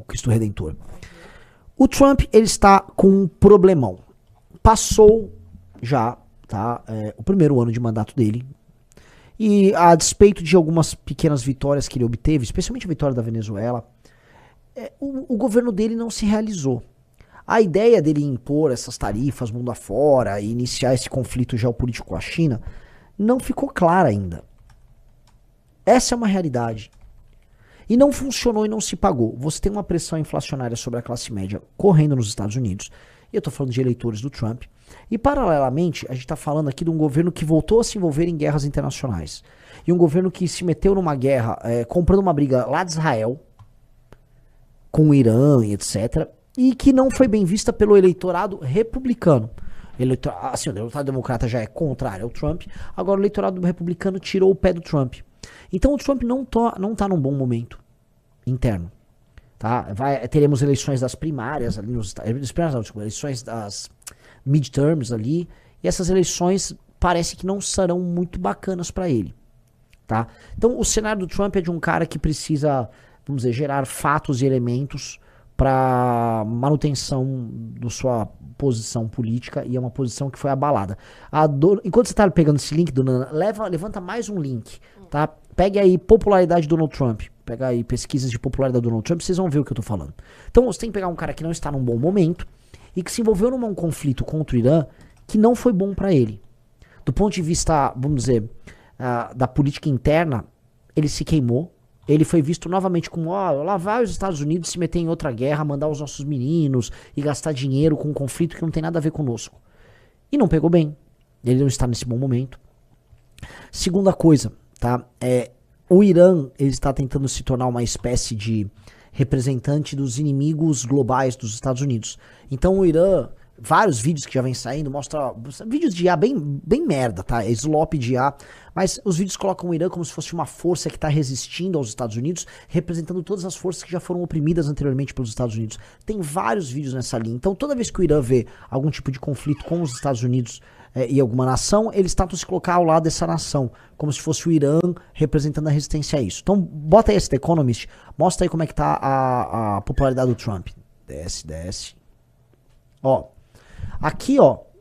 Cristo Redentor. O Trump, ele está com um problemão. Passou já, tá, o primeiro ano de mandato dele. E a despeito de algumas pequenas vitórias que ele obteve, especialmente a vitória da Venezuela, o governo dele não se realizou. A ideia dele impor essas tarifas mundo afora e iniciar esse conflito geopolítico com a China não ficou clara ainda. Essa é uma realidade. E não funcionou e não se pagou. Você tem uma pressão inflacionária sobre a classe média correndo nos Estados Unidos. E eu tô falando de eleitores do Trump. E paralelamente, a gente tá falando aqui de um governo que voltou a se envolver em guerras internacionais. E um governo que se meteu numa guerra, comprando uma briga lá de Israel, com o Irã e etc., e que não foi bem vista pelo eleitorado republicano. O eleitorado democrata já é contrário ao Trump, agora o eleitorado republicano tirou o pé do Trump. Então o Trump não tá num bom momento interno. Tá? Teremos eleições das primárias ali eleições das midterms ali, e essas eleições parece que não serão muito bacanas para ele. Tá? Então o cenário do Trump é de um cara que precisa, vamos dizer, gerar fatos e elementos para manutenção da sua posição política, e é uma posição que foi abalada. Enquanto você está pegando esse link, dona Ana, levanta mais um link, tá? Pegue aí popularidade de Donald Trump, pega aí pesquisas de popularidade do Donald Trump, vocês vão ver o que eu tô falando. Então você tem que pegar um cara que não está num bom momento e que se envolveu num conflito contra o Irã que não foi bom para ele. Do ponto de vista, vamos dizer, da política interna, ele se queimou. Ele foi visto novamente como, lá vai os Estados Unidos se meter em outra guerra, mandar os nossos meninos e gastar dinheiro com um conflito que não tem nada a ver conosco. E não pegou bem. Ele não está nesse bom momento. Segunda coisa, tá? O Irã, ele está tentando se tornar uma espécie de representante dos inimigos globais dos Estados Unidos. Então o Irã, vários vídeos que já vem saindo, mostra vídeos de IA bem merda, tá? Slop de IA, mas os vídeos colocam o Irã como se fosse uma força que está resistindo aos Estados Unidos, representando todas as forças que já foram oprimidas anteriormente pelos Estados Unidos. Tem vários vídeos nessa linha. Então toda vez que o Irã vê algum tipo de conflito com os Estados Unidos e alguma nação, eles tentam se colocar ao lado dessa nação, como se fosse o Irã representando a resistência a isso. Então bota aí esse The Economist, mostra aí como é que tá a popularidade do Trump. Desce. Ó, aqui,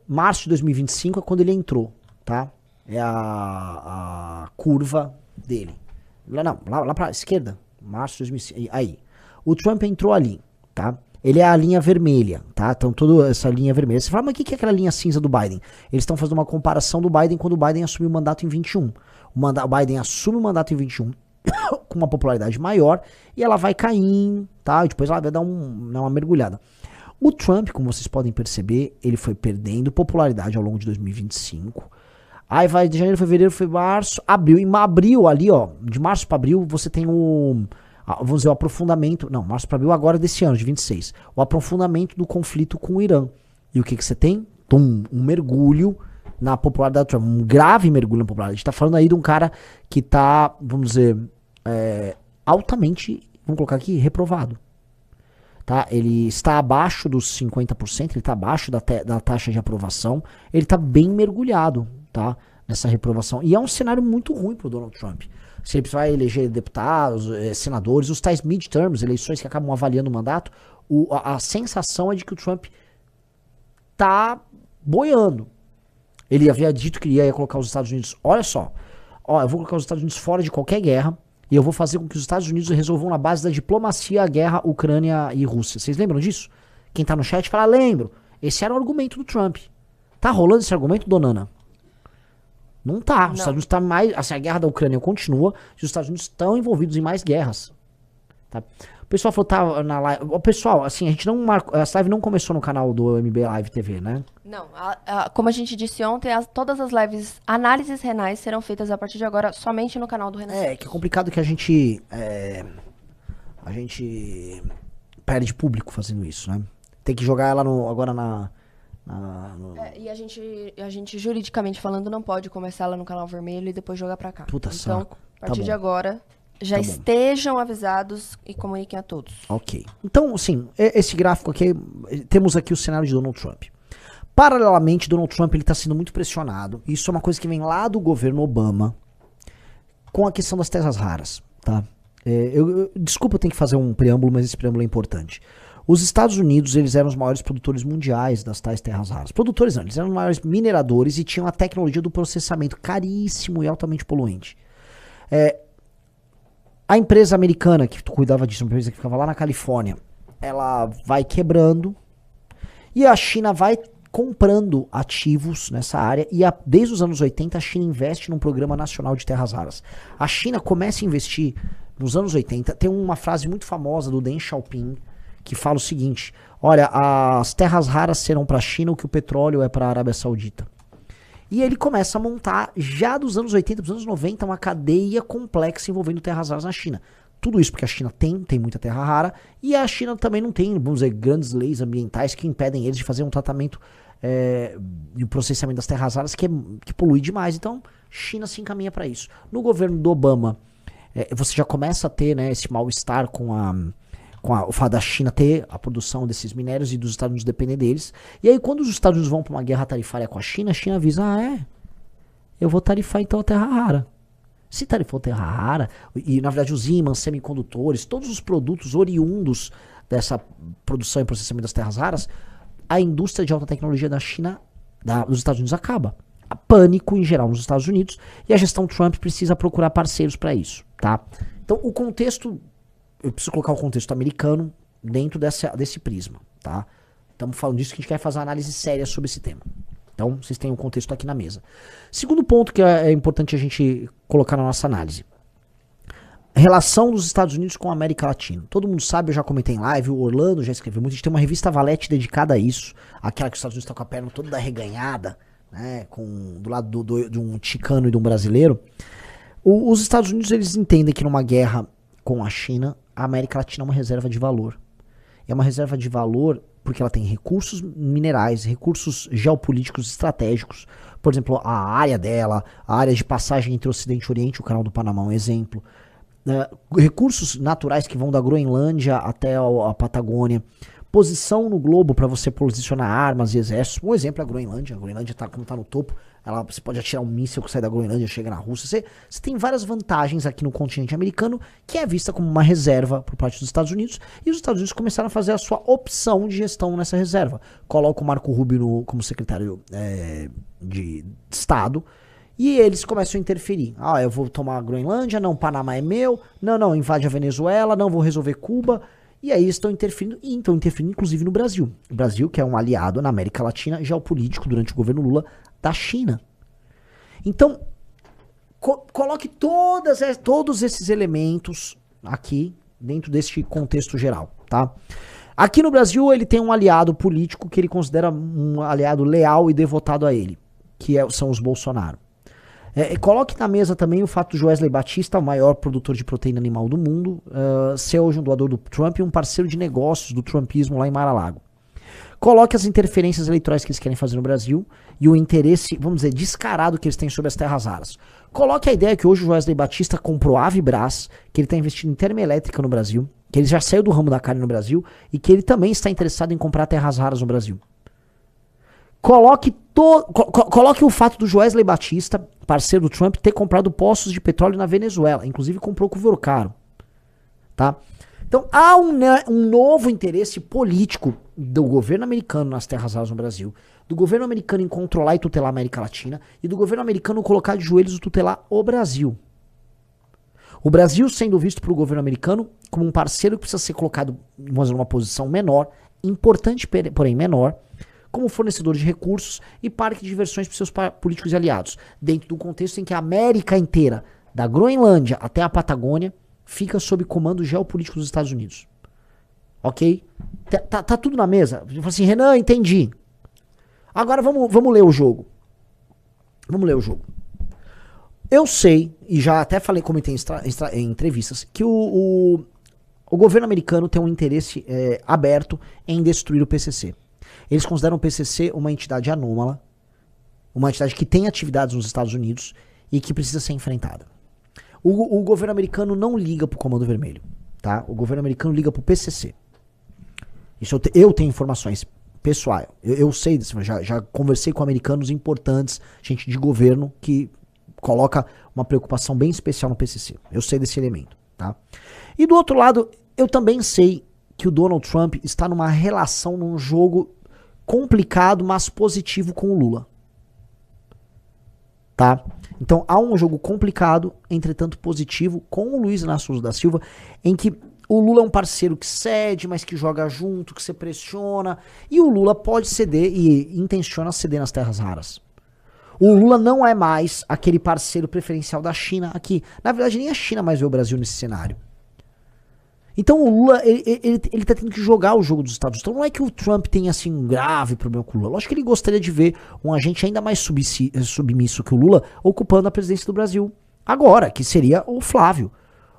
março de 2025 é quando ele entrou, tá? É a curva dele. Lá pra esquerda. Março de 2005. Aí. O Trump entrou ali, tá? Ele é a linha vermelha, tá? Então toda essa linha vermelha. Você fala, mas o que é aquela linha cinza do Biden? Eles estão fazendo uma comparação do Biden quando o Biden assumiu o mandato em 21. O Biden assume o mandato em 21 com uma popularidade maior e ela vai caindo, tá? E depois ela vai dar uma mergulhada. O Trump, como vocês podem perceber, ele foi perdendo popularidade ao longo de 2025. Aí vai de janeiro, fevereiro, março, abril. Em abril ali, de março para abril, você tem vamos dizer, o aprofundamento. Não, março para abril agora desse ano, de 26. O aprofundamento do conflito com o Irã. E o que você tem? Um mergulho na popularidade do Trump. Um grave mergulho na popularidade. A gente tá falando aí de um cara que tá, vamos dizer, altamente, vamos colocar aqui, reprovado. Tá? Ele está abaixo dos 50%, ele está abaixo da taxa de aprovação, ele está bem mergulhado, tá? Nessa reprovação. E é um cenário muito ruim para o Donald Trump. Se ele vai eleger deputados, senadores, os tais midterms, eleições que acabam avaliando o mandato, a sensação é de que o Trump tá boiando. Ele havia dito que ia colocar os Estados Unidos, olha só, eu vou colocar os Estados Unidos fora de qualquer guerra, e eu vou fazer com que os Estados Unidos resolvam na base da diplomacia a guerra Ucrânia e Rússia. Vocês lembram disso? Quem tá no chat fala, lembro. Esse era o argumento do Trump. Tá rolando esse argumento, dona Ana? Não tá. Os Estados Unidos tá mais... Assim, a guerra da Ucrânia continua e os Estados Unidos estão envolvidos em mais guerras. Tá? O pessoal falou, tá na live... Pessoal, assim, a gente não marcou... Essa live não começou no canal do MB Live TV, né? Não. Como a gente disse ontem, todas as lives, análises renais serão feitas a partir de agora somente no canal do Renan. Que é complicado que a gente perde público fazendo isso, né? Tem que jogar ela agora e a gente, juridicamente falando, não pode começar ela no canal vermelho e depois jogar pra cá. Puta então, saco. A partir de agora, já estejam avisados e comuniquem a todos. Ok. Então, assim, esse gráfico aqui, temos aqui o cenário de Donald Trump. Paralelamente, Donald Trump ele está sendo muito pressionado. Isso é uma coisa que vem lá do governo Obama com a questão das terras raras, tá? Desculpa, eu tenho que fazer um preâmbulo, mas esse preâmbulo é importante. Os Estados Unidos, eles eram os maiores produtores mundiais das tais terras raras. Produtores não, eles eram os maiores mineradores e tinham a tecnologia do processamento caríssimo e altamente poluente. A empresa americana que cuidava disso, uma empresa que ficava lá na Califórnia, ela vai quebrando e a China vai comprando ativos nessa área e desde os anos 80 a China investe num programa nacional de terras raras. A China começa a investir nos anos 80, tem uma frase muito famosa do Deng Xiaoping que fala o seguinte: olha, as terras raras serão para a China o que o petróleo é para a Arábia Saudita. E ele começa a montar, já dos anos 80 para os anos 90, uma cadeia complexa envolvendo terras raras na China. Tudo isso porque a China tem muita terra rara, e a China também não tem, vamos dizer, grandes leis ambientais que impedem eles de fazer um tratamento e o processamento das terras raras que polui demais. Então, China se encaminha para isso. No governo do Obama, você já começa a ter, né, esse mal-estar com o fato da China ter a produção desses minérios e dos Estados Unidos depender deles. E aí, quando os Estados Unidos vão para uma guerra tarifária com a China avisa, eu vou tarifar então a terra rara. Se tarifou terra rara, e na verdade os ímãs, semicondutores, todos os produtos oriundos dessa produção e processamento das terras raras, a indústria de alta tecnologia da China, dos Estados Unidos acaba. Há pânico em geral nos Estados Unidos, e a gestão Trump precisa procurar parceiros para isso, tá? Então o contexto, eu preciso colocar o contexto americano dentro desse prisma, tá? Estamos falando disso que a gente quer fazer uma análise séria sobre esse tema. Então, vocês têm um contexto aqui na mesa. Segundo ponto que é importante a gente colocar na nossa análise. Relação dos Estados Unidos com a América Latina. Todo mundo sabe, eu já comentei em live, o Orlando já escreveu muito, a gente tem uma revista Valete dedicada a isso, aquela que os Estados Unidos estão com a perna toda arreganhada, né, do lado de um chicano e de um brasileiro. Os Estados Unidos, eles entendem que numa guerra com a China, a América Latina é uma reserva de valor. É uma reserva de valor porque ela tem recursos minerais, recursos geopolíticos estratégicos. Por exemplo, a área dela, a área de passagem entre o Ocidente e o Oriente, o Canal do Panamá é um exemplo. Recursos naturais que vão da Groenlândia até a Patagônia. Posição no globo para você posicionar armas e exércitos. Um exemplo é a Groenlândia. A Groenlândia, como está no topo, você pode atirar um míssil que sai da Groenlândia e chega na Rússia. Você tem várias vantagens aqui no continente americano, que é vista como uma reserva por parte dos Estados Unidos. E os Estados Unidos começaram a fazer a sua opção de gestão nessa reserva. Coloca o Marco Rubio como secretário de Estado. E eles começam a interferir. Eu vou tomar a Groenlândia, não, Panamá é meu. Não, invade a Venezuela, não, vou resolver Cuba. E aí estão interferindo inclusive no Brasil. O Brasil, que é um aliado na América Latina, geopolítico durante o governo Lula, da China. Então, coloque todos esses elementos aqui, dentro deste contexto geral, tá? Aqui no Brasil, ele tem um aliado político que ele considera um aliado leal e devotado a ele, que são os Bolsonaro. Coloque na mesa também o fato do Joesley Batista, o maior produtor de proteína animal do mundo, ser hoje um doador do Trump e um parceiro de negócios do trumpismo lá em Mar-a-Lago. Coloque as interferências eleitorais que eles querem fazer no Brasil e o interesse, vamos dizer, descarado que eles têm sobre as terras raras. Coloque a ideia que hoje o Joesley Batista comprou a Avibras, que ele está investindo em termoelétrica no Brasil, que ele já saiu do ramo da carne no Brasil e que ele também está interessado em comprar terras raras no Brasil. Coloque o fato do Joesley Batista, parceiro do Trump, ter comprado poços de petróleo na Venezuela. Inclusive comprou com o ouro caro. Tá? Então há um novo interesse político do governo americano nas terras raras no Brasil, do governo americano em controlar e tutelar a América Latina e do governo americano colocar de joelhos e tutelar o Brasil. O Brasil sendo visto pelo governo americano como um parceiro que precisa ser colocado numa posição menor, importante porém menor, como fornecedor de recursos e parque de diversões para seus políticos e aliados, dentro do contexto em que a América inteira, da Groenlândia até a Patagônia, fica sob comando geopolítico dos Estados Unidos. Ok? Tá tudo na mesa? Eu falo assim, Renan, entendi. Agora vamos ler o jogo. Vamos ler o jogo. Eu sei, e já até comentei em entrevistas, que o governo americano tem um interesse aberto em destruir o PCC. Eles consideram o PCC uma entidade anômala, uma entidade que tem atividades nos Estados Unidos e que precisa ser enfrentada. O governo americano não liga pro Comando Vermelho, tá? O governo americano liga pro PCC. Isso eu tenho informações pessoais. Eu sei disso, já conversei com americanos importantes, gente de governo que coloca uma preocupação bem especial no PCC. Eu sei desse elemento, tá? E do outro lado, eu também sei que o Donald Trump está numa relação, num jogo complicado, mas positivo com o Lula. Tá? Então há um jogo complicado, entretanto positivo, com o Luiz Inácio Lula da Silva, em que o Lula é um parceiro que cede, mas que joga junto, que se pressiona, e o Lula pode ceder e intenciona ceder nas terras raras. O Lula não é mais aquele parceiro preferencial da China aqui. Na verdade, nem a China mais vê o Brasil nesse cenário. Então o Lula, ele tá tendo que jogar o jogo dos Estados Unidos. Então não é que o Trump tenha, assim, um grave problema com o Lula. Lógico que ele gostaria de ver um agente ainda mais submisso que o Lula ocupando a presidência do Brasil agora, que seria o Flávio.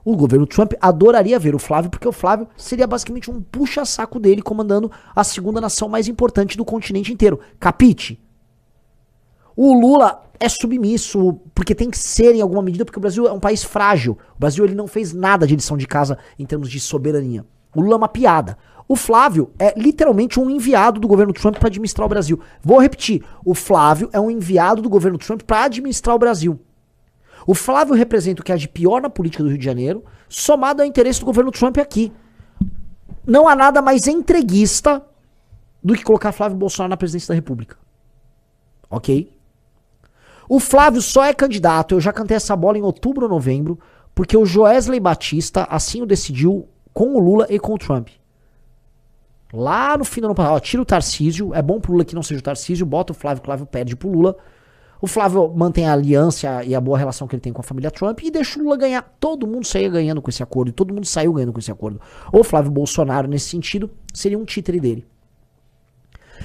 O governo Trump adoraria ver o Flávio, porque o Flávio seria basicamente um puxa-saco dele comandando a segunda nação mais importante do continente inteiro. Capite? O Lula é submisso, porque tem que ser em alguma medida, porque o Brasil é um país frágil. O Brasil ele não fez nada de lição de casa em termos de soberania. O Lula é uma piada. O Flávio é literalmente um enviado do governo Trump para administrar o Brasil. Vou repetir, o Flávio é um enviado do governo Trump para administrar o Brasil. O Flávio representa o que há de pior na política do Rio de Janeiro, somado ao interesse do governo Trump aqui. Não há nada mais entreguista do que colocar Flávio Bolsonaro na presidência da República. Ok? O Flávio só é candidato, eu já cantei essa bola em outubro ou novembro, porque o Joesley Batista assim o decidiu com o Lula e com o Trump. Lá no fim do ano passado, tira o Tarcísio, é bom pro Lula que não seja o Tarcísio, bota o Flávio perde pro Lula. O Flávio mantém a aliança e a boa relação que ele tem com a família Trump e deixa o Lula ganhar. Todo mundo saía ganhando com esse acordo e todo mundo saiu ganhando com esse acordo. O Flávio Bolsonaro, nesse sentido, seria um títere dele.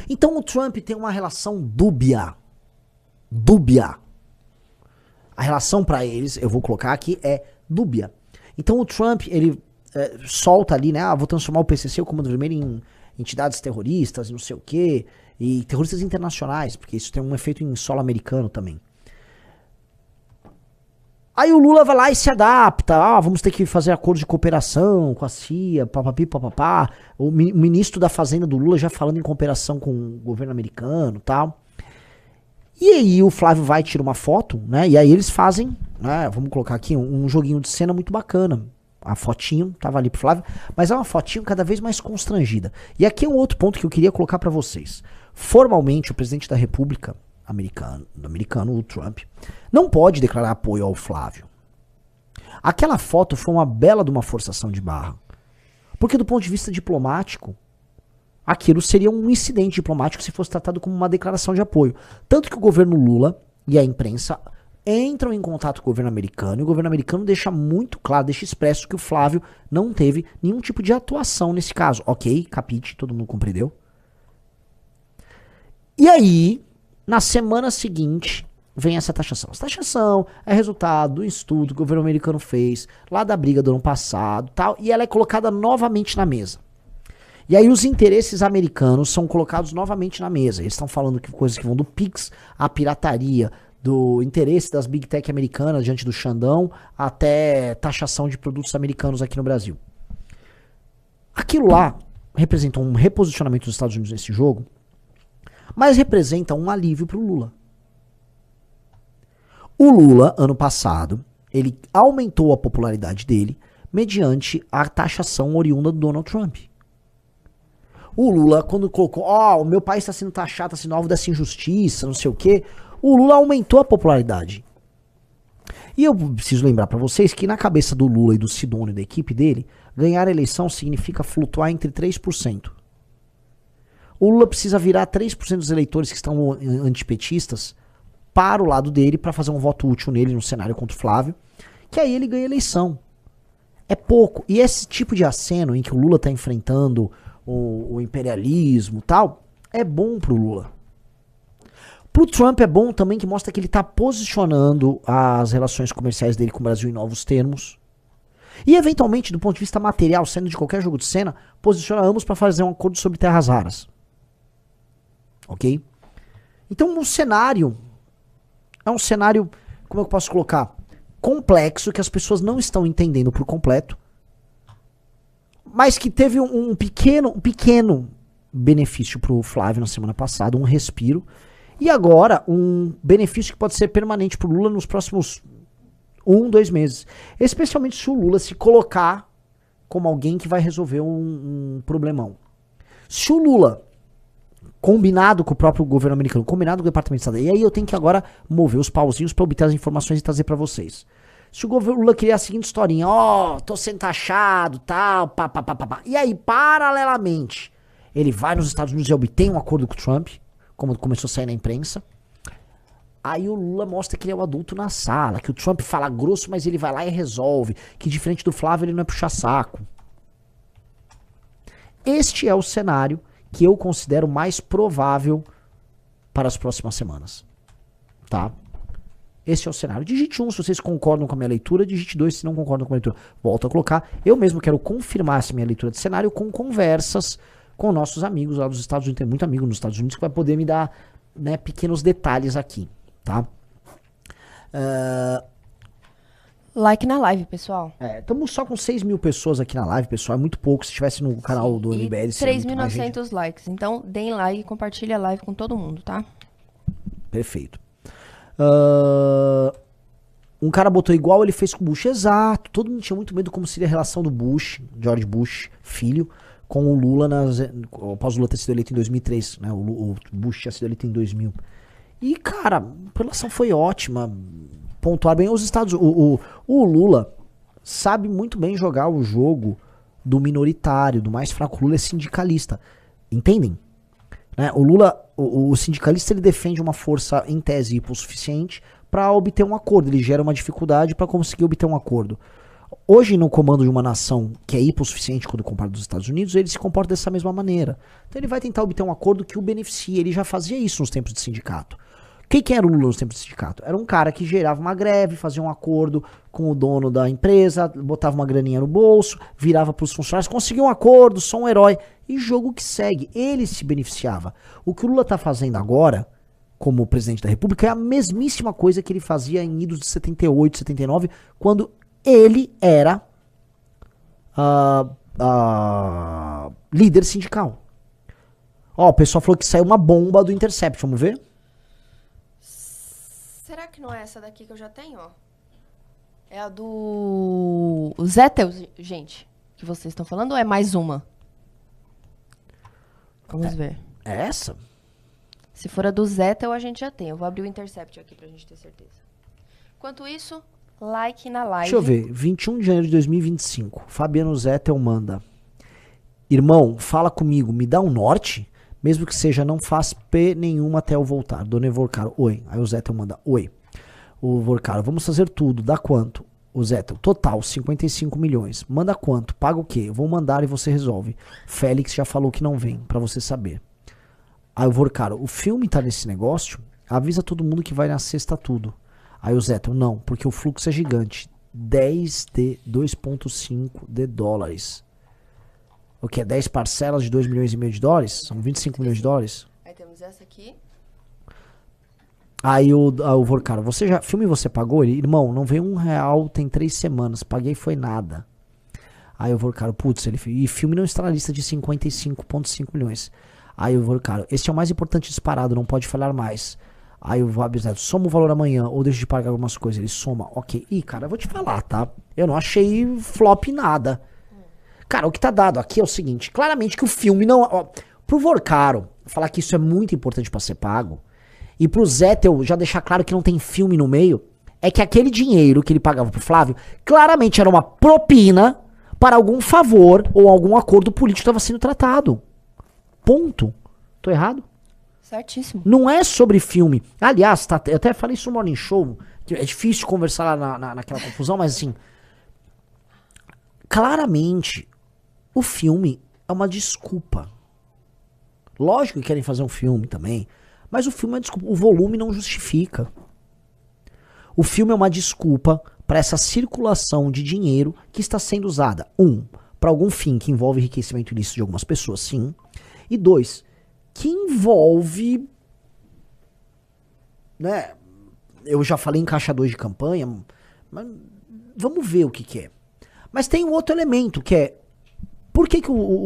Então o Trump tem uma relação dúbia. A relação pra eles, eu vou colocar aqui, é dúbia. Então o Trump, ele solta ali, né? Vou transformar o PCC, o Comando Vermelho, em entidades terroristas, não sei o quê, e terroristas internacionais, porque isso tem um efeito em solo americano também. Aí o Lula vai lá e se adapta, vamos ter que fazer acordo de cooperação com a CIA, papapi, papapá. O ministro da Fazenda do Lula já falando em cooperação com o governo americano e tal. E aí o Flávio vai e tira uma foto, né? E aí eles fazem, né, vamos colocar aqui, um joguinho de cena muito bacana. A fotinho tava ali pro Flávio, mas é uma fotinho cada vez mais constrangida. E aqui é um outro ponto que eu queria colocar pra vocês. Formalmente, o presidente da República americano, o Trump, não pode declarar apoio ao Flávio. Aquela foto foi uma bela de uma forçação de barra. Porque do ponto de vista diplomático, aquilo seria um incidente diplomático se fosse tratado como uma declaração de apoio. Tanto que o governo Lula e a imprensa entram em contato com o governo americano e o governo americano deixa muito claro, deixa expresso que o Flávio não teve nenhum tipo de atuação nesse caso. Ok, capite, todo mundo compreendeu? E aí, na semana seguinte, vem essa taxação. Essa taxação é resultado do estudo que o governo americano fez lá da briga do ano passado, tal, e ela é colocada novamente na mesa. E aí os interesses americanos são colocados novamente na mesa. Eles estão falando que coisas que vão do PIX à pirataria, do interesse das Big Tech americanas diante do Xandão, até taxação de produtos americanos aqui no Brasil. Aquilo lá representa um reposicionamento dos Estados Unidos nesse jogo, mas representa um alívio para o Lula. O Lula, ano passado, ele aumentou a popularidade dele mediante a taxação oriunda do Donald Trump. O Lula, quando colocou, o meu país está sendo taxado, está sendo alvo dessa injustiça, não sei o quê, o Lula aumentou a popularidade. E eu preciso lembrar para vocês que na cabeça do Lula e do Sidônio e da equipe dele, ganhar a eleição significa flutuar entre 3%. O Lula precisa virar 3% dos eleitores que estão antipetistas para o lado dele para fazer um voto útil nele no cenário contra o Flávio, que aí ele ganha a eleição. É pouco. E esse tipo de aceno em que o Lula está enfrentando o imperialismo e tal, é bom pro Lula. Pro Trump é bom também que mostra que ele tá posicionando as relações comerciais dele com o Brasil em novos termos. E eventualmente, do ponto de vista material, sendo de qualquer jogo de cena, posiciona ambos para fazer um acordo sobre terras raras. Ok? Então o cenário é um cenário, como eu posso colocar, complexo, que as pessoas não estão entendendo por completo, mas que teve um pequeno benefício pro Flávio na semana passada, um respiro, e agora um benefício que pode ser permanente pro Lula nos próximos 1, 2 meses. Especialmente se o Lula se colocar como alguém que vai resolver um problemão. Se o Lula, combinado com o próprio governo americano, combinado com o Departamento de Estado, e aí eu tenho que agora mover os pauzinhos para obter as informações e trazer para vocês. Se o governo Lula criar a seguinte historinha, tô sendo taxado, tal, pá. E aí, paralelamente, ele vai nos Estados Unidos e obtém um acordo com o Trump, como começou a sair na imprensa. Aí o Lula mostra que ele é o adulto na sala, que o Trump fala grosso, mas ele vai lá e resolve, que diferente do Flávio ele não é puxar saco. Este é o cenário que eu considero mais provável para as próximas semanas. Tá? Esse é o cenário. Digite 1 se vocês concordam com a minha leitura, digite 2 se não concordam com a leitura. Volto a colocar. Eu mesmo quero confirmar essa minha leitura de cenário com conversas com nossos amigos lá dos Estados Unidos. Tem muito amigo nos Estados Unidos que vai poder me dar, né, pequenos detalhes aqui. Tá? Like na live, pessoal. Estamos só com 6 mil pessoas aqui na live, pessoal. É muito pouco. Se estivesse no canal do MBL, seria 3.900 likes. Então, deem like e compartilhem a live com todo mundo, tá? Perfeito. Um cara botou igual ele fez com o Bush. Exato. Todo mundo tinha muito medo como seria a relação do Bush, George Bush, filho, com o Lula após o Lula ter sido eleito em 2003. Né? O Bush tinha sido eleito em 2000. E, cara, a relação foi ótima. Pontuar bem. O Lula sabe muito bem jogar o jogo do minoritário, do mais fraco. O Lula é sindicalista. Entendem? Né? O Lula, o sindicalista, ele defende uma força em tese hipossuficiente para obter um acordo. Ele gera uma dificuldade para conseguir obter um acordo. Hoje, no comando de uma nação que é hipossuficiente quando comparado dos Estados Unidos, ele se comporta dessa mesma maneira. Então ele vai tentar obter um acordo que o beneficie. Ele já fazia isso nos tempos de sindicato. Quem era o Lula nos tempos de sindicato? Era um cara que gerava uma greve, fazia um acordo com o dono da empresa, botava uma graninha no bolso, virava para os funcionários, conseguia um acordo, sou um herói. E jogo que segue, ele se beneficiava. O que o Lula está fazendo agora, como presidente da República, é a mesmíssima coisa que ele fazia em idos de 78, 79, quando ele era líder sindical. Ó, o pessoal falou que saiu uma bomba do Intercept, vamos ver? Será que não é essa daqui que eu já tenho, ó? É a do Zettel, gente, que vocês estão falando, ou é mais uma? Vamos ver. É essa? Se for a do Zettel, a gente já tem. Eu vou abrir o Intercept aqui pra gente ter certeza. Enquanto isso, like na live. Deixa eu ver. 21 de janeiro de 2025. Fabiano Zettel manda. Irmão, fala comigo. Me dá um norte? Mesmo que seja, não faz P nenhuma até eu voltar. Dona Evorcaro, oi. Aí o Zettel manda, oi. O Evorcaro, vamos fazer tudo. Dá quanto? O Zettel, total, 55 milhões. Manda quanto? Paga o quê? Eu vou mandar e você resolve. Félix já falou que não vem, pra você saber. Aí o Evorcaro, o filme tá nesse negócio? Avisa todo mundo que vai na sexta tudo. Aí o Zettel, não, porque o fluxo é gigante. 2,5 de dólares. O que é 10 parcelas de 2,5 milhões de dólares? São 25 milhões de dólares? Aí temos essa aqui. Aí o Vorcaro, filme você pagou? Ele, irmão, não veio R$1, tem 3 semanas, paguei foi nada. Aí o Vorcaro, putz, e filme não está na lista de 55,5 milhões. Aí o Vorcaro, esse é o mais importante disparado, não pode falhar mais. Aí o Vabizneto, soma o valor amanhã, ou deixa de pagar algumas coisas. Ele soma, ok. Ih, cara, eu vou te falar, tá? Eu não achei flop nada. Cara, o que tá dado aqui é o seguinte, claramente que o filme não... Ó, pro Vorcaro falar que isso é muito importante pra ser pago, e pro Zettel já deixar claro que não tem filme no meio, é que aquele dinheiro que ele pagava pro Flávio, claramente era uma propina para algum favor ou algum acordo político que estava sendo tratado. Ponto. Tô errado? Certíssimo. Não é sobre filme. Aliás, tá, eu até falei isso no Morning Show, que é difícil conversar lá naquela confusão, mas assim, claramente... O filme é uma desculpa. Lógico que querem fazer um filme também, mas o filme é uma desculpa. O volume não justifica. O filme é uma desculpa para essa circulação de dinheiro que está sendo usada. Para algum fim que envolve enriquecimento ilícito de algumas pessoas, sim. E 2, que envolve... Né, eu já falei em caixa 2 de campanha, mas vamos ver o que é. Mas tem um outro elemento que é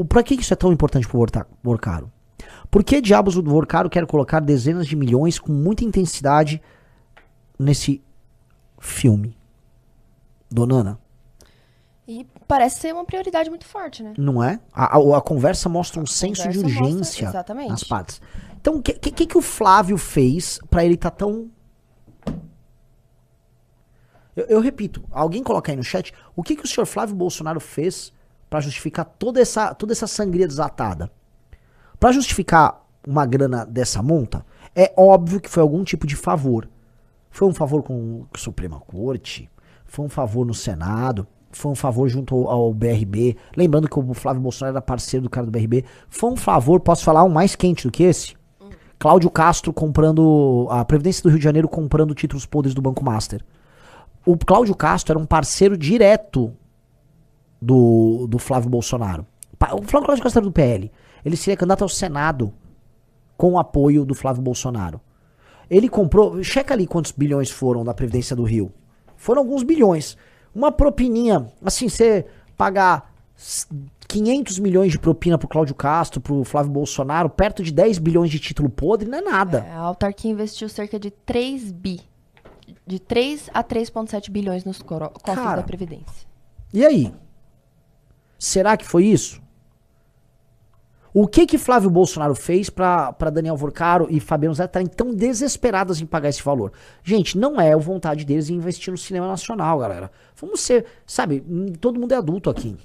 pra que isso é tão importante pro Vorcaro? Por que diabos o Vorcaro quer colocar dezenas de milhões com muita intensidade nesse filme? Donana? E parece ser uma prioridade muito forte, né? Não é? A conversa mostra um senso de conversa mostra- urgência exatamente. nas partes. Então, o que o Flávio fez pra ele tá tão... Eu repito, alguém coloca aí no chat, o que o senhor Flávio Bolsonaro fez pra justificar toda essa sangria desatada? Pra justificar uma grana dessa monta, é óbvio que foi algum tipo de favor. Foi um favor com a Suprema Corte, foi um favor no Senado, foi um favor junto ao BRB. Lembrando que o Flávio Bolsonaro era parceiro do cara do BRB. Foi um favor, posso falar, um mais quente do que esse? Cláudio Castro comprando, a Previdência do Rio de Janeiro comprando títulos podres do Banco Master. O Cláudio Castro era um parceiro direto do Flávio Bolsonaro. O Cláudio Castro era do PL. Ele seria candidato ao Senado com o apoio do Flávio Bolsonaro. Ele comprou, checa ali quantos bilhões foram da Previdência do Rio. Foram alguns bilhões. Uma propininha, assim, você pagar 500 milhões de propina pro Cláudio Castro, pro Flávio Bolsonaro, perto de 10 bilhões de título podre, não é nada. A autarquia investiu cerca de 3 bi. De 3 a 3,7 bilhões nos cofres da Previdência. E aí? Será que foi isso? O que Flávio Bolsonaro fez pra Daniel Vorcaro e Fabiano Zé estarem tão desesperadas em pagar esse valor? Gente, não é a vontade deles em investir no cinema nacional, galera. Vamos ser, sabe, todo mundo é adulto aqui.